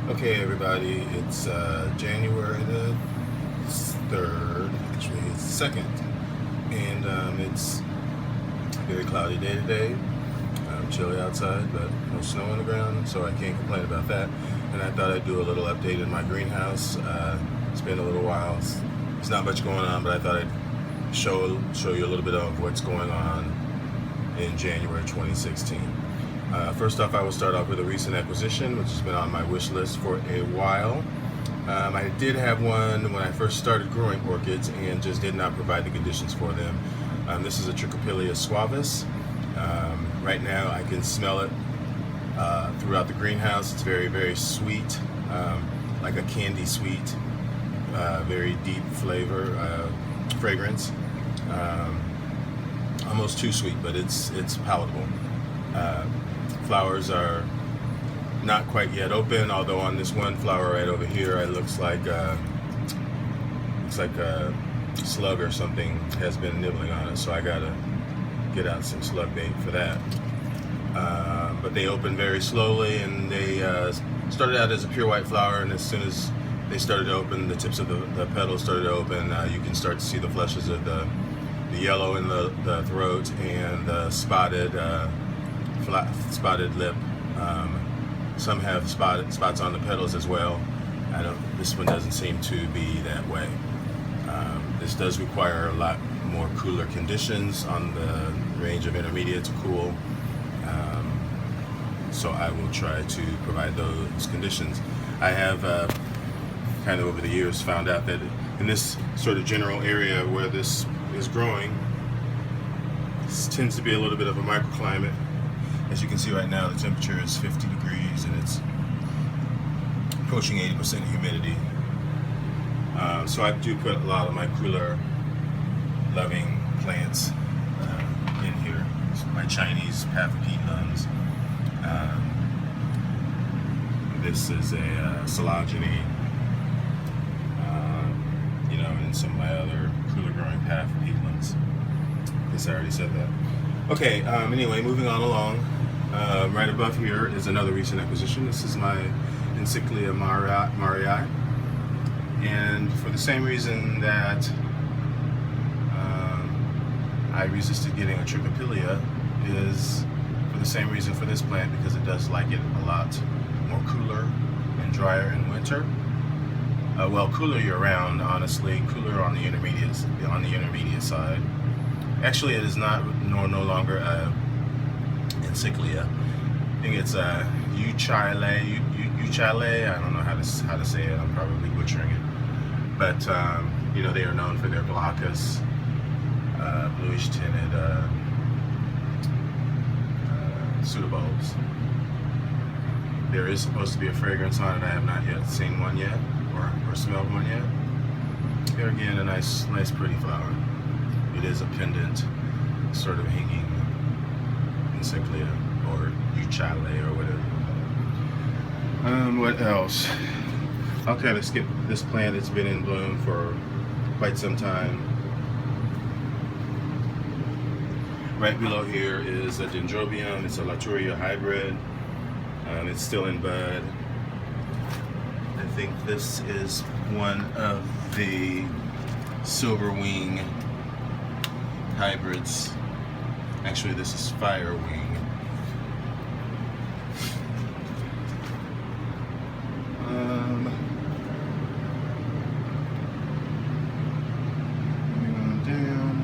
Okay, everybody, it's January the 3rd, actually it's the 2nd, and it's a very cloudy day today. Chilly outside, but no snow on the ground, so I can't complain about that. And I thought I'd do a little update in my greenhouse. It's been a little while. It's not much going on, but I thought I'd show you a little bit of what's going on in January 2016. First off, I will start off with a recent acquisition, which has been on my wish list for a while. I did have one when I first started growing orchids and just did not provide the conditions for them. This is a Trichopilia suavis. Right now I can smell it throughout the greenhouse. It's very, very sweet, like a candy sweet, very deep flavor, fragrance. Almost too sweet, but it's palatable. Flowers are not quite yet open, although on this one flower right over here, it looks like a slug or something has been nibbling on it, so I gotta get out some slug bait for that. But they open very slowly, and they started out as a pure white flower, and as soon as they started to open, the tips of the petals started to open, you can start to see the flushes of the yellow in the throat and the spotted lip. Some have spots on the petals as well. This one doesn't seem to be that way. This does require a lot more cooler conditions on the range of intermediate to cool. So I will try to provide those conditions. I have kind of over the years found out that in this sort of general area where this is growing, this tends to be a little bit of a microclimate. As you can see right now, the temperature is 50 degrees and it's approaching 80% humidity. So I do put a lot of my cooler loving plants in here. My Chinese pathopedons. This is a Silogeny, and some of my other cooler growing pathopedons. I guess I already said that. Okay, anyway, moving on along. Right above here is another recent acquisition. This is my Encyclia Marii. And for the same reason that I resisted getting a Trichopilia, is for the same reason for this plant, because it does like it a lot more cooler and drier in winter. Well, cooler year-round, honestly. Cooler on the intermediate side. Actually, it is no longer a Encyclia. I think it's a Uchile. I don't know how to say it. I'm probably butchering it. But they are known for their glaucous, bluish tinted pseudobulbs. There is supposed to be a fragrance on it. I have not yet seen one yet, or smelled one yet. Here again, a nice pretty flower. It is a pendant, sort of hanging Encyclia or Uchile or whatever. What else? I'll kind of skip this plant. It's been in bloom for quite some time. Right below here is a Dendrobium. It's a Laturia hybrid. It's still in bud. I think this is one of the silver wing hybrids. Actually, this is fire wing. Moving on down.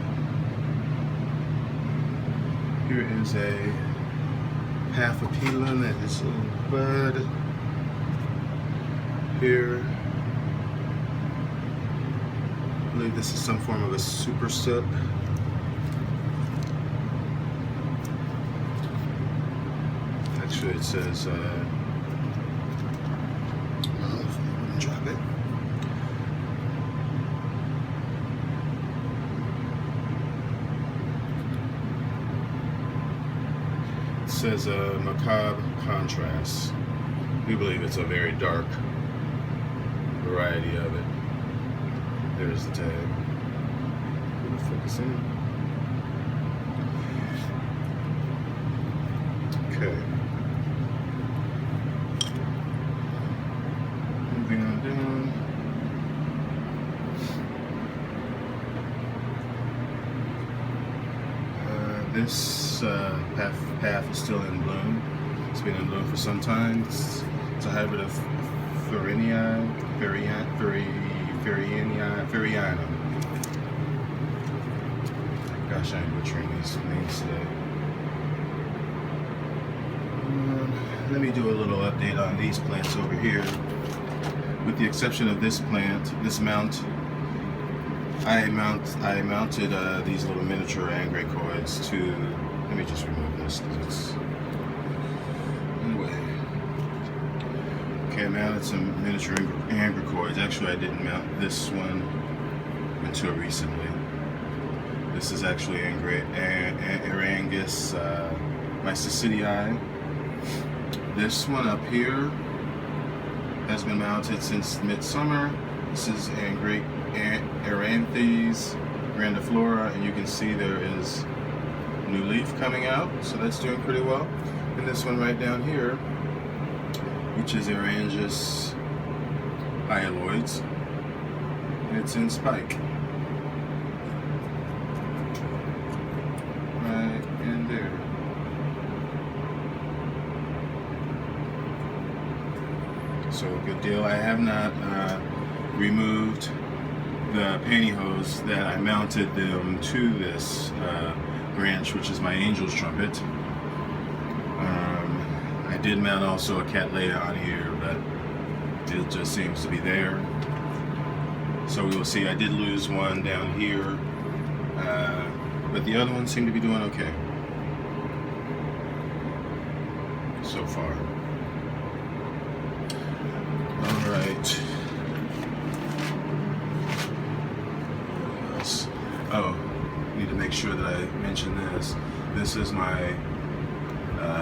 Here is a pathopedon that is in bud. Here, I believe this is some form of a super sip. Actually, it says, drop it. It says macabre contrast. We believe it's a very dark variety of it. There's the tag. Focus in. Okay. This path is still in bloom. It's been in bloom for some time. It's a hybrid of Ferianum. Gosh, I'm butchering these names today. Let me do a little update on these plants over here. With the exception of this plant, this mount, I mounted these little miniature angrecoids to. Let me just remove this because it's in the way. Okay, I mounted some miniature angrecoids. Actually, I didn't mount this one until recently. This is actually Arangus mycetidae. This one up here has been mounted since midsummer. This is Aranthes grandiflora, and you can see there is new leaf coming out, so that's doing pretty well. And this one right down here, which is Arangus hyaloides, and it's in spike. Right in there. So good deal. I have not removed the pantyhose that I mounted them to this branch, which is my angel's trumpet. I did mount also a cattleya on here, but it just seems to be there. So we will see. I did lose one down here, but the other ones seem to be doing okay so far. All right. Oh, need to make sure that I mention this. This is my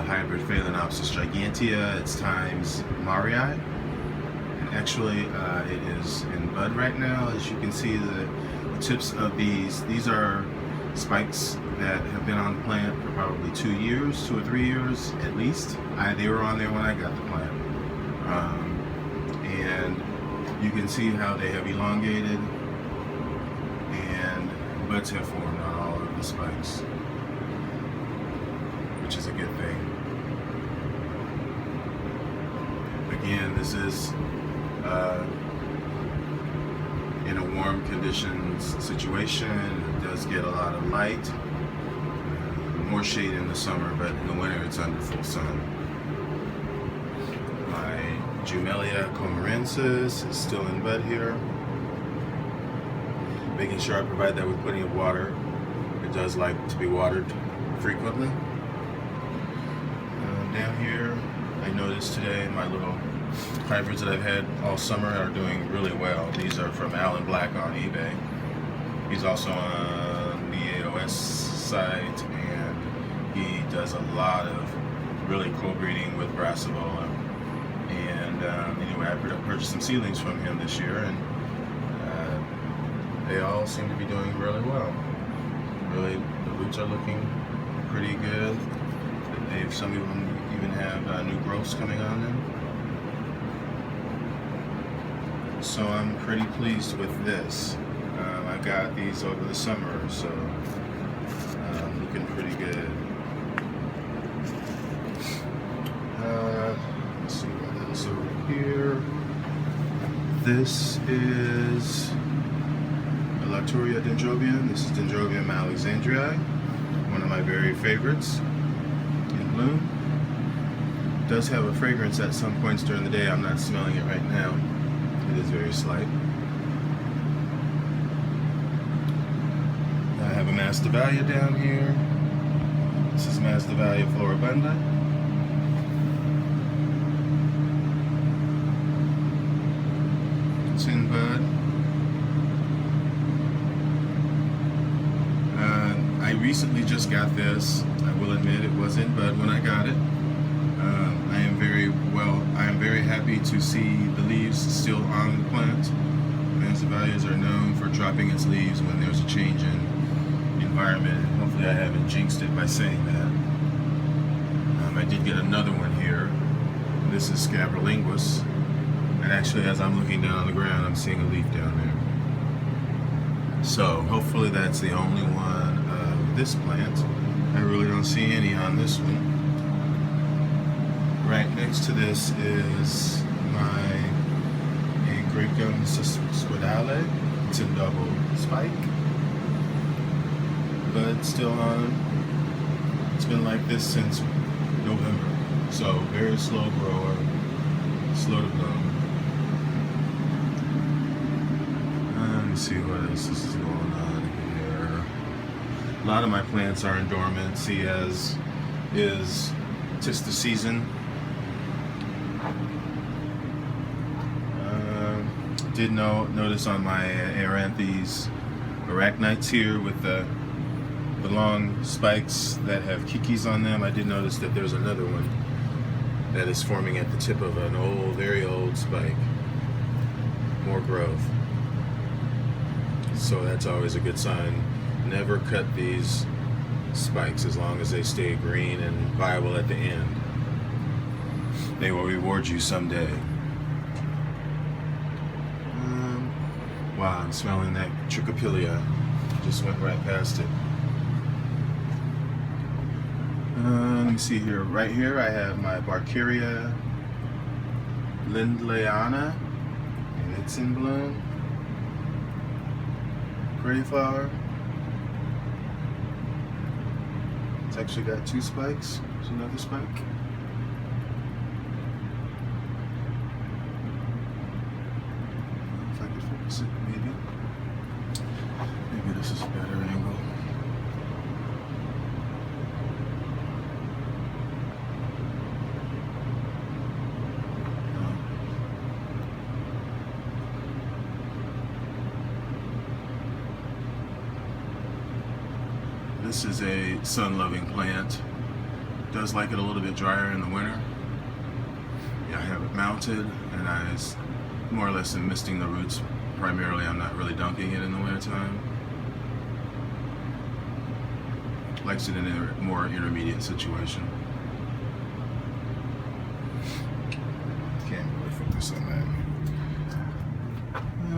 hybrid Phalaenopsis gigantea. It's times Marii. And actually, it is in bud right now. As you can see, the tips of these are spikes that have been on the plant for probably 2 years, 2 or 3 years at least. They were on there when I got the plant. And you can see how they have elongated and buds have formed on all of the spikes, which is a good thing. Again, this is in a warm conditions situation. It does get a lot of light, more shade in the summer, but in the winter it's under full sun. My Jumelia comarensis is still in bud here. Making sure I provide that with plenty of water. It does like to be watered frequently. Down here, I noticed today my little hybrids that I've had all summer are doing really well. These are from Alan Black on eBay. He's also on the AOS site, and he does a lot of really cool breeding with Brassivola. And anyway, I purchased some seedlings from him this year, and they all seem to be doing really well. Really, the roots are looking pretty good. Some of them even have new growths coming on them. So I'm pretty pleased with this. I got these over the summer, so looking pretty good. Let's see what else over here. This is Laturia dendrobium. This is Dendrobium alexandrii, one of my very favorites in bloom. It does have a fragrance at some points during the day. I'm not smelling it right now. It is very slight. I have a Masdevallia down here. This is Masdevallia floribunda. It's in bud. I recently just got this. I will admit it was in bud when I got it. I am very happy to see the leaves still on the plant. Masdevallias are known for dropping its leaves when there's a change in environment. Hopefully I haven't jinxed it by saying that. I did get another one here. This is Scabrilinguus. And actually, as I'm looking down on the ground, I'm seeing a leaf down there. So hopefully that's the only one of this plant. I really don't see any on this one. Right next to this is my Grapegum Squidale. It's in double spike, but still on. It's been like this since November, so very slow grower, slow to bloom. Let me see what else is going on here. A lot of my plants are in dormancy, as is just the season. Did notice on my Aeranthes arachnites here with the long spikes that have kikis on them. I did notice that there's another one that is forming at the tip of an old, very old spike. More growth. So that's always a good sign. Never cut these spikes as long as they stay green and viable at the end. They will reward you someday. Wow, I'm smelling that trichopilia. Just went right past it. Let me see here. Right here I have my Barkeria Lindleyana, and it's in bloom. Pretty flower. It's actually got 2 spikes. There's another spike. If I could focus it, maybe. Maybe this is a better angle. This is a sun-loving plant. Does like it a little bit drier in the winter. Yeah, I have it mounted, and I more or less am misting the roots. Primarily, I'm not really dunking it in the wintertime. Likes it in a more intermediate situation. Can't really focus on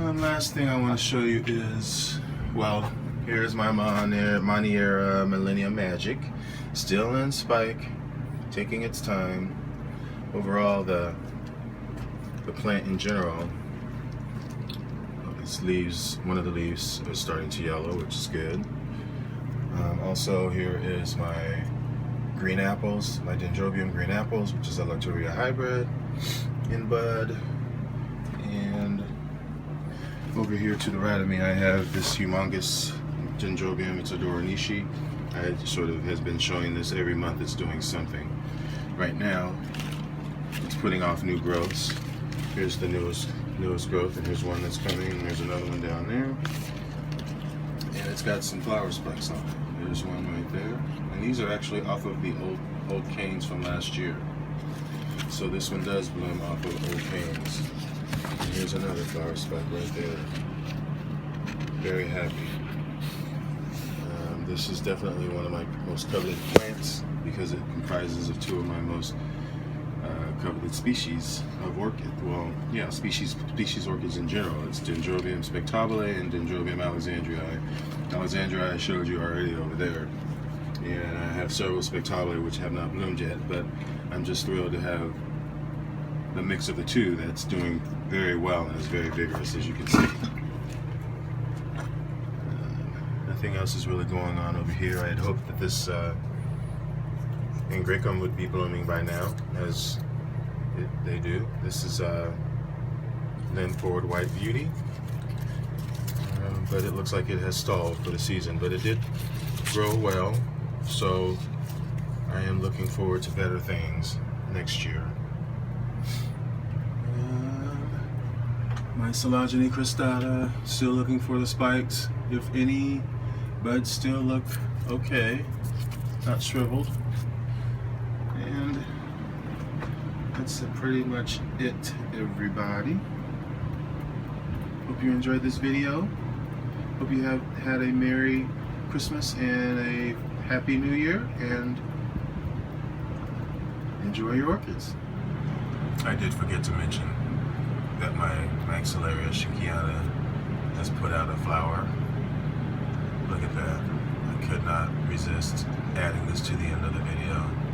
that. Last thing I want to show you is, well, here's my Monniera Millennium Magic, still in spike, taking its time. Overall, the plant in general, its leaves, one of the leaves is starting to yellow, which is good. Also, here is my green apples, my Dendrobium green apples, which is a Lactoria hybrid, in bud. And over here to the right of me, I have this humongous Dendrobium. It's a Doranishi. I sort of has been showing this every month. It's doing something. Right now, it's putting off new growths. Here's the newest growth, and here's one that's coming, and there's another one down there. And it's got some flower spikes on it. There's one right there. And these are actually off of the old canes from last year. So this one does bloom off of old canes. And here's another flower spike right there. Very happy. This is definitely one of my most coveted plants because it comprises of 2 of my most coveted species of orchid. Well, yeah, species orchids in general. It's Dendrobium spectabile and Dendrobium alexandrii. Alexandrii I showed you already over there. And I have several spectabile which have not bloomed yet, but I'm just thrilled to have the mix of the 2 that's doing very well and is very vigorous, as you can see. Nothing else is really going on over here. I had hoped that this Ingracum would be blooming by now, as they do. This is Linford White Beauty, but it looks like it has stalled for the season, but it did grow well, so I am looking forward to better things next year. My Silogene cristata, still looking for the spikes, if any. Buds still look okay, not shriveled. And that's pretty much it, everybody. Hope you enjoyed this video. Hope you have had a Merry Christmas and a Happy New Year, and enjoy your orchids. I did forget to mention that my Maxillaria Shinkiana has put out a flower. Look at that. I could not resist adding this to the end of the video.